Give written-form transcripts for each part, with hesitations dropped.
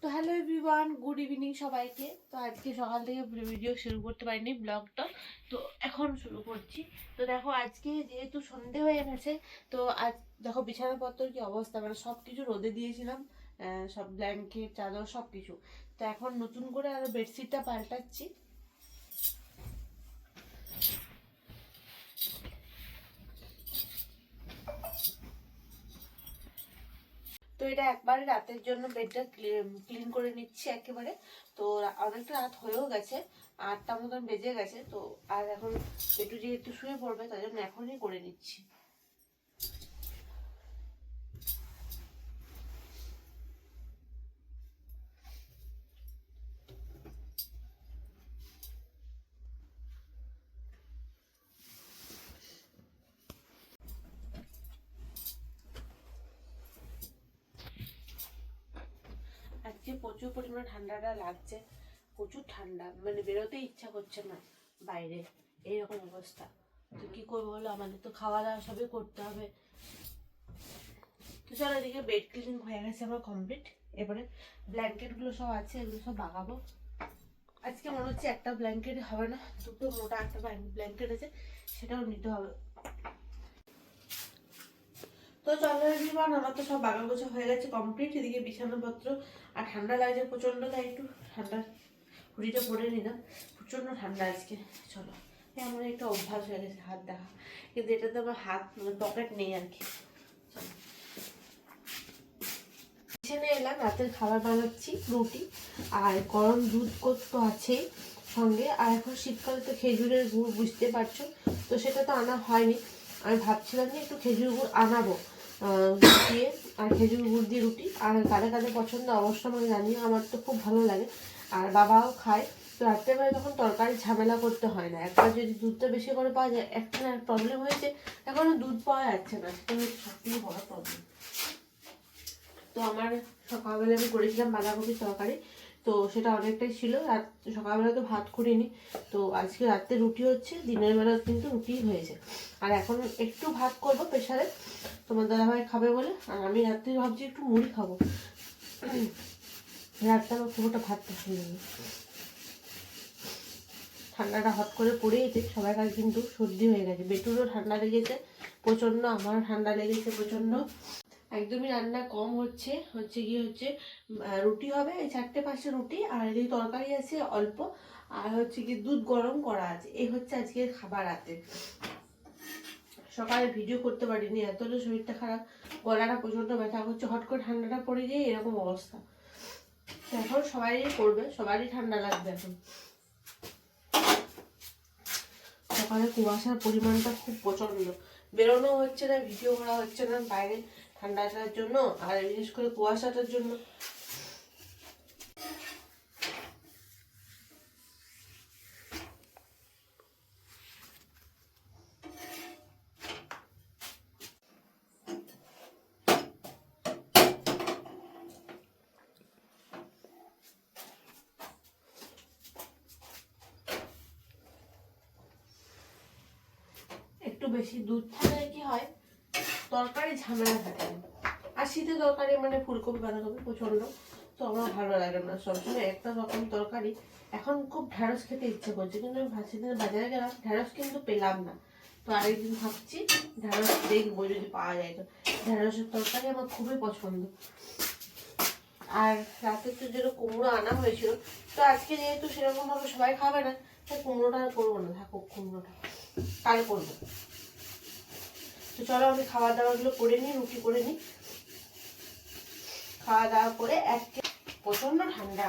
তো hello everyone, good evening সবাইকে। তো আজকে সকাল থেকে ভিডিও শুরু করতে পারিনি, ব্লগটা তো এখন শুরু করছি। তো দেখো আজকে যেহেতু সন্ধে হয়ে গেছে, তো আজ দেখো বিছানাপত্র কি অবস্থা, মানে সব কিছু রোদে দিয়েছিলাম, সব ব্ল্যাঙ্কেট চাদর সব কিছু। তো এখন নতুন করে আরো বেডশিটটা পাল্টাচ্ছি। তো এটা একবারে রাতের জন্য বেডটা ক্লিন করে নিচ্ছি একেবারে। তো অনেকটা রাত হয়েও গেছে, 8টা মতন বেজে গেছে। তো আর এখন একটু যেহেতু শুয়ে পড়বে, তাই জন্য এখনই করে নিচ্ছি। আজকে প্রচুর পরিমাণে ঠান্ডাটা লাগছে, প্রচুর ঠান্ডা, মানে বেরোতে ইচ্ছা করছে না বাইরে, এইরকম অবস্থা। তো কি করবো বলো, আমাদের তো খাওয়া দাওয়া সবই করতে হবে। তো চলো, এদিকে বেড ক্লিনিং হয়ে গেছে আমার কমপ্লিট। এবারে ব্ল্যাঙ্কেট গুলো সব আছে, এগুলো সব বাগাবো। আজকে মনে হচ্ছে একটা ব্ল্যাঙ্কেট হবে না, দুটো মোটা একটা ব্ল্যাঙ্কেট আছে, সেটাও নিতে হবে। তো চলো এভরিওয়ান, আমার তো সব বাগা গোছা হয়ে গেছে কমপ্লিট। এদিকে বিছানাপত্র, আর ঠান্ডা লাগছে প্রচন্ড, তাই একটু ঠান্ডা হুডিটা পরে নিলাম। প্রচন্ড ঠান্ডা আজকে। চলো, আমার একটা অভ্যাস হয়ে গেছে হাত দেখা, কিন্তু এটাতে আমার হাত মানে পকেট নেই আর কি। চলো কিচেনে এলাম, রাতের খাবার বানাচ্ছি, রুটি আর গরম দুধ তো আছেই সঙ্গে। আর এখন শীতকালে তো খেজুরের গুড় বুঝতে পারছো, তো সেটা তো আনা হয়নি। আমি ভাবছিলাম যে একটু খেজুর গুড় আনাবো দিয়ে, আর খেজুর গুড় দিয়ে রুটি। আর কাদের কাদের পছন্দ অবশ্য আমাকে জানিও, আমার তো খুব ভালো লাগে, আর বাবাও খায়। তো রাত্রেবেলায় তখন তরকারি ঝামেলা করতে হয় না, একবার যদি দুধটা বেশি করে পাওয়া যায়। একটা প্রবলেম হয়েছে, এখনো দুধ পাওয়া যাচ্ছে না, সেটা হচ্ছে সবথেকে বড় প্রবলেম। তো আমার সকালবেলা আমি করেছিলাম বাঁধাকপির তরকারি, তো সেটা অনেকটাই ছিল। রাত সকালবেলা তো ভাত করিনি, তো আজকে রাতে রুটি হচ্ছে, দিনের বেলা কিন্তু রুটি হয়েছে। আর এখন একটু ভাত করবো প্রেশারে, তোমার দাদাভাই খাবে বলে। আর আমি রাত্রে ভাবছি একটু মুড়ি খাবো, রাতটা আমার খুব একটা ভাত পছন্দ নেই। ঠান্ডাটা হট করে পড়েছে, সবার কাছে কিন্তু সর্দি হয়ে গেছে, বেটুরও ঠান্ডা লেগেছে প্রচণ্ড, আমারও ঠান্ডা লেগেছে প্রচণ্ড। একদমই রান্না কম হচ্ছে, রুটি হবে এই 4-5টা রুটি, আর এই তরকারি আছে অল্প, আর হচ্ছে কি দুধ গরম করা আছে। এই হচ্ছে আজকের খাবার রাতে। সকালে ভিডিও করতে পারিনি, এতটা শরীরটা খারাপ, গলাটা প্রচন্ড ব্যথা করছে, হট করে ঠান্ডাটা পড়ে গিয়ে এরকম অবস্থা। এখন সবারই করবে, সবারই ঠান্ডা লাগবে এখন। সকালে কুয়াশার পরিমাণটা খুব প্রচন্ড, বেরোনো হচ্ছে না, ভিডিও করা হচ্ছে না বাইরে ঠান্ডাটার জন্য, আর বিশেষ করে কুয়াশাটার জন্য। একটু বেশি দুধ থাকলে কি হয়, তরকারি ঝামেলা থাকে না। আর শীতের তরকারি মানে ফুলকপি বাঁধাকপি প্রচন্ড, তো আমার ভালো লাগে না সবসময় একটা রকম তরকারি। এখন খুব ঢ্যাঁড়স খেতে ইচ্ছে করছে, কিন্তু আমি সেদিন বাজারে গেলাম, ঢ্যাঁড়স কিন্তু পেলাম না। তো আরেকদিন ভাবছি ঢ্যাঁড়স দেখবো যদি পাওয়া যায়। তো ঢ্যাঁড়সের তরকারি আমার খুবই পছন্দ। আর রাতে তো যেটা কুমড়ো আনা হয়েছিল, তো আজকে যেহেতু সেরকম ভাবে সবাই খাবে না, তাই কুমড়োটা আর করবো না, থাকুক কুমড়োটা, কাল করবো। তো চলো আমি খাওয়া দাওয়াগুলো করে নিই, রুটি করে নিই, খাওয়া দাওয়া করে প্রচন্ড ঠান্ডা।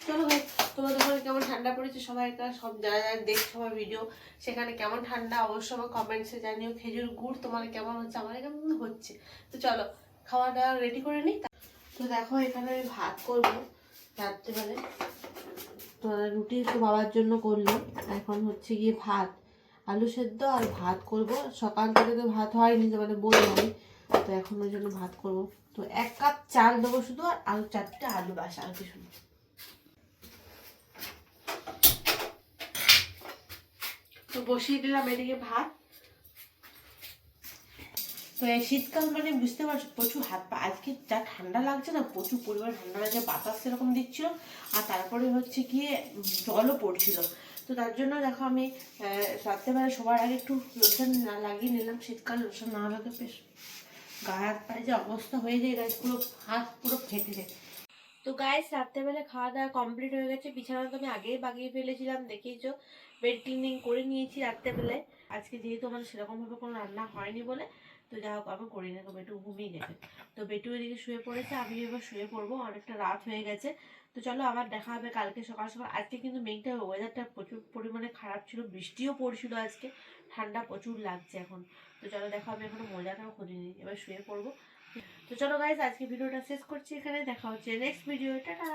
চলো ভাই, তোমাদের ওখানে কেমন ঠান্ডা পড়েছে, সবাই সব যারা যারা দেখছো আমার ভিডিও, সেখানে কেমন ঠান্ডা অবশ্যই আমার কমেন্টসে জানিও। খেজুর গুড় তোমার কেমন হচ্ছে, আমার কেমন হচ্ছে। তো চলো খাওয়া দাওয়া রেডি করে নিই। তো দেখো এখানে আমি ভাত করবো রাত্রিবেলায়, তো রুটি তো বাবার জন্য করলাম, এখন হচ্ছে গিয়ে ভাত, আলু সেদ্ধ আর ভাত করব। সকাল থেকে তো ভাত হয়নি, তো মানে বললাম, তো এখন ওই জন্য ভাত করব। তো 1 কাপ চাল দেবো শুধু, আর 4টে আলু, বাস আর কিছু না। তো বসিয়ে দিলাম এদিকে ভাত। তো এই শীতকাল মানে বুঝতে পারছো প্রচুর হাত পা, আজকে যা ঠান্ডা লাগছে না, প্রচুর পরিমাণে ঠান্ডা লাগছে, বাতাস সেরকম দিচ্ছিল, আর তারপরে হচ্ছে গিয়ে জলও পড়ছিল। তো তার জন্য দেখো আমি রাত্রেবেলা সবার আগে একটু লোশন না লাগিয়ে নিলাম। শীতকাল লোশন না হলে তো বেশ গায়ে হাত পায়ে যে অবস্থা হয়ে যায়, গায়ে পুরো হাত পুরো ফেটে যায়। তো গাইস রাত্রেবেলা খাওয়া দাওয়া কমপ্লিট হয়ে গেছে, বিছানা তো আমি আগেই বাগিয়ে ফেলেছিলাম, দেখেইছো। বেড ক্লিনিং করে নিয়েছি রাত্রেবেলায়। আজকে যেহেতু আমার সেরকমভাবে কোনো রান্না হয়নি বলে, তো যা হোক আমি করি না, তো বেটু ঘুমিয়ে গেছে। তো বেটু এদিকে শুয়ে পড়েছে, আমি এবার শুয়ে পড়বো, অনেকটা রাত হয়ে গেছে। তো চলো আবার দেখা হবে কালকে সকাল সকাল। আজকে কিন্তু মেঘটা ওয়েদারটা প্রচুর পরিমাণে খারাপ ছিল, বৃষ্টিও পড়ছিল আজকে, ঠান্ডা প্রচুর লাগছে এখন। তো চলো দেখা হবে, এখনো মজাটাও করিনি, এবার শুয়ে পড়বো। তো চলো গাইজ আজকে ভিডিওটা শেষ করছি এখানে, দেখা হচ্ছে নেক্সট ভিডিও, টাটা।